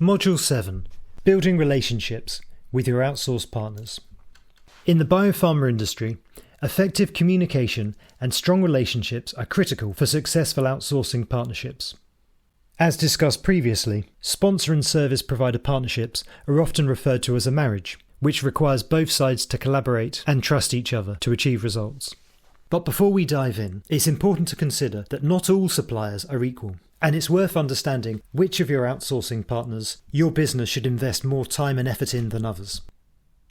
Module 7. Building relationships with your outsourced partners. In the biopharma industry, effective communication and strong relationships are critical for successful outsourcing partnerships. As discussed previously, sponsor and service provider partnerships are often referred to as a marriage, which requires both sides to collaborate and trust each other to achieve results. But before we dive in, it's important to consider that not all suppliers are equal, and it's worth understanding which of your outsourcing partners your business should invest more time and effort in than others.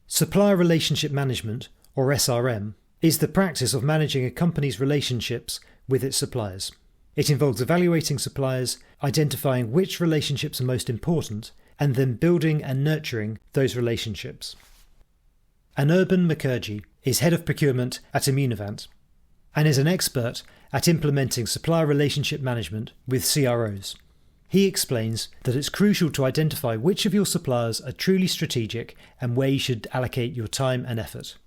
Supplier Relationship Management, or SRM, is the practice of managing a company's relationships with its suppliers. It involves evaluating suppliers, identifying which relationships are most important, and then building and nurturing those relationships. Anirban Mukherjee is Head of Procurement at Immunovant and is an expert at implementing supplier relationship management with CROs. He explains that it's crucial to identify which of your suppliers are truly strategic and where you should allocate your time and effort.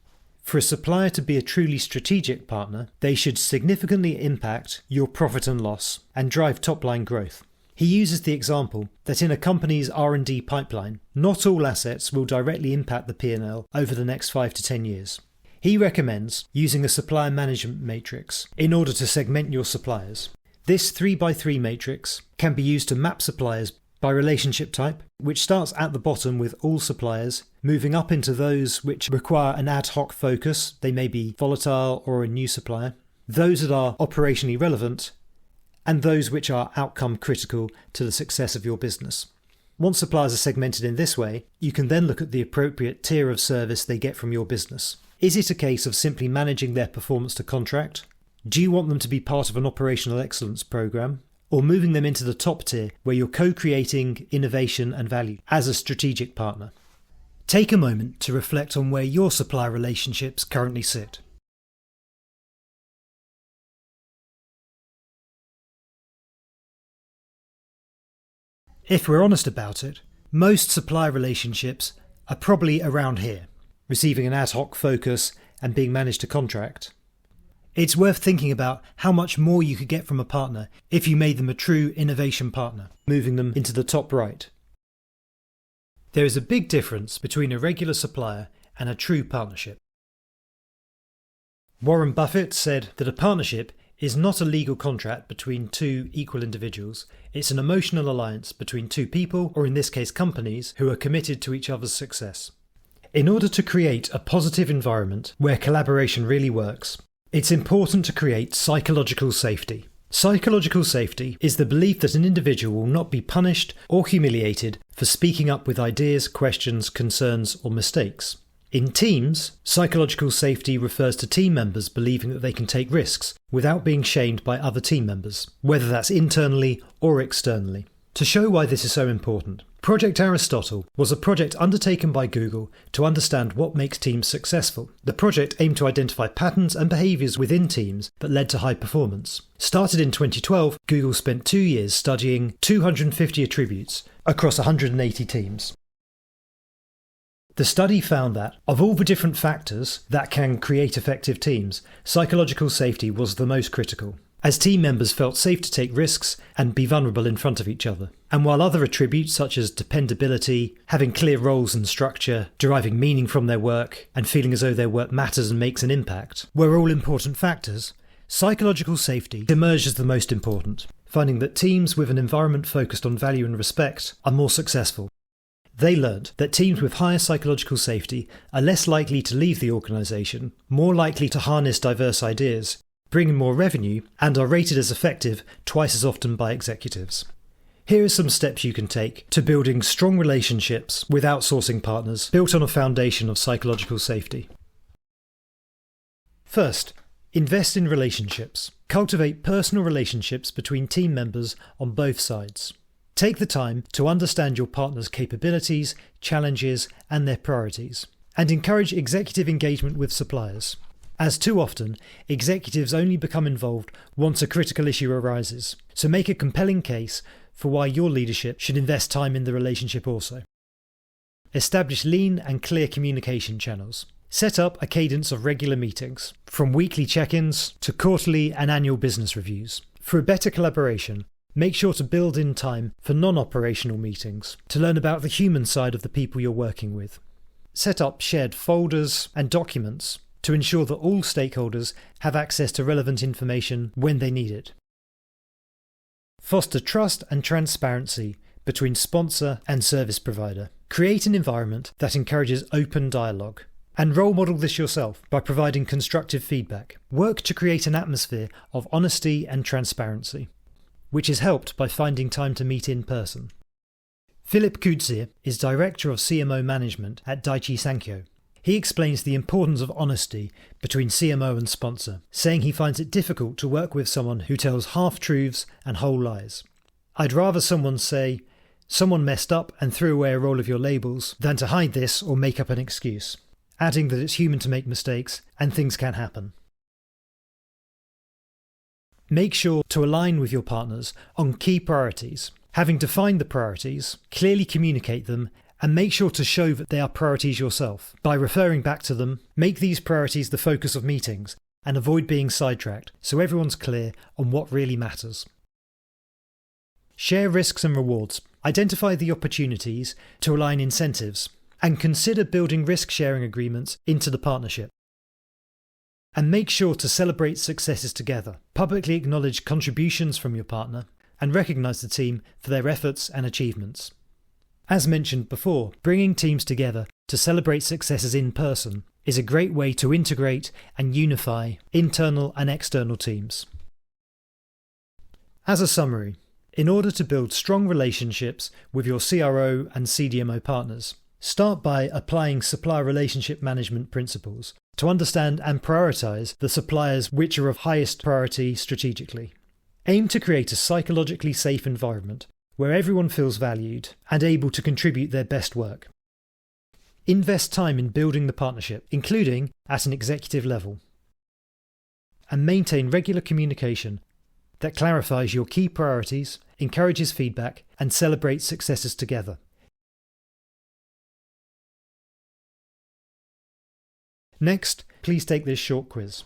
For a supplier to be a truly strategic partner, they should significantly impact your profit and loss and drive top-line growth. He uses the example that in a company's R&D pipeline, not all assets will directly impact the P&L over the next 5 to 10 years. He recommends using a supplier management matrix in order to segment your suppliers. This 3x3 matrix can be used to map suppliers by relationship type, which starts at the bottom with all suppliers, moving up into those which require an ad hoc focus, they may be volatile or a new supplier, those that are operationally relevant, and those which are outcome critical to the success of your business. Once suppliers are segmented in this way, you can then look at the appropriate tier of service they get from your business. Is it a case of simply managing their performance to contract? Do you want them to be part of an operational excellence program? Or moving them into the top tier where you're co-creating innovation and value as a strategic partner? Take a moment to reflect on where your supplier relationships currently sit. If we're honest about it, most supplier relationships are probably around here, receiving an ad hoc focus and being managed to contract. It's worth thinking about how much more you could get from a partner if you made them a true innovation partner, moving them into the top right. There is a big difference between a regular supplier and a true partnership. Warren Buffett said that a partnership is not a legal contract between two equal individuals, it's an emotional alliance between two people, or in this case companies, who are committed to each other's success. In order to create a positive environment where collaboration really works, it's important to create psychological safety. Psychological safety is the belief that an individual will not be punished or humiliated for speaking up with ideas, questions, concerns, or mistakes. In teams, psychological safety refers to team members believing that they can take risks without being shamed by other team members, whether that's internally or externally. To show why this is so important, Project Aristotle was a project undertaken by Google to understand what makes teams successful. The project aimed to identify patterns and behaviours within teams that led to high performance. Started in 2012, Google spent 2 years studying 250 attributes across 180 teams. The study found that, of all the different factors that can create effective teams, psychological safety was the most critical, as team members felt safe to take risks and be vulnerable in front of each other. And while other attributes such as dependability, having clear roles and structure, deriving meaning from their work, and feeling as though their work matters and makes an impact, were all important factors, psychological safety emerged as the most important, finding that teams with an environment focused on value and respect are more successful. They learned that teams with higher psychological safety are less likely to leave the organisation, more likely to harness diverse ideas, bring in more revenue, and are rated as effective twice as often by executives. Here are some steps you can take to building strong relationships with outsourcing partners built on a foundation of psychological safety. First, invest in relationships. Cultivate personal relationships between team members on both sides. Take the time to understand your partner's capabilities, challenges, and their priorities, and encourage executive engagement with suppliers. As too often, executives only become involved once a critical issue arises, so make a compelling case for why your leadership should invest time in the relationship also. Establish lean and clear communication channels. Set up a cadence of regular meetings, from weekly check-ins to quarterly and annual business reviews. For a better collaboration, Make sure to build in time for non-operational meetings to learn about the human side of the people you're working with. Set up shared folders and documents to ensure that all stakeholders have access to relevant information when they need it. Foster trust and transparency between sponsor and service provider. Create an environment that encourages open dialogue. And role model this yourself by providing constructive feedback. Work to create an atmosphere of honesty and transparency, which is helped by finding time to meet in person. Philip Kudzier is Director of CMO Management at Daiichi Sankyo. He explains the importance of honesty between CMO and sponsor, saying he finds it difficult to work with someone who tells half-truths and whole lies. I'd rather someone say, "Someone messed up and threw away a roll of your labels," than to hide this or make up an excuse, adding that it's human to make mistakes and things can happen. Make sure to align with your partners on key priorities. Having defined the priorities, clearly communicate them and make sure to show that they are priorities yourself. By referring back to them, make these priorities the focus of meetings and avoid being sidetracked so everyone's clear on what really matters. Share risks and rewards. Identify the opportunities to align incentives and consider building risk-sharing agreements into the partnership. And make sure to celebrate successes together. Publicly acknowledge contributions from your partner and recognise the team for their efforts and achievements. As mentioned before, bringing teams together to celebrate successes in person is a great way to integrate and unify internal and external teams. As a summary, in order to build strong relationships with your CRO and CDMO partners, start by applying supplier relationship management principles to understand and prioritise the suppliers which are of highest priority strategically. Aim to create a psychologically safe environment where everyone feels valued and able to contribute their best work. Invest time in building the partnership, including at an executive level. And maintain regular communication that clarifies your key priorities, encourages feedback, and celebrates successes together. Next, please take this short quiz.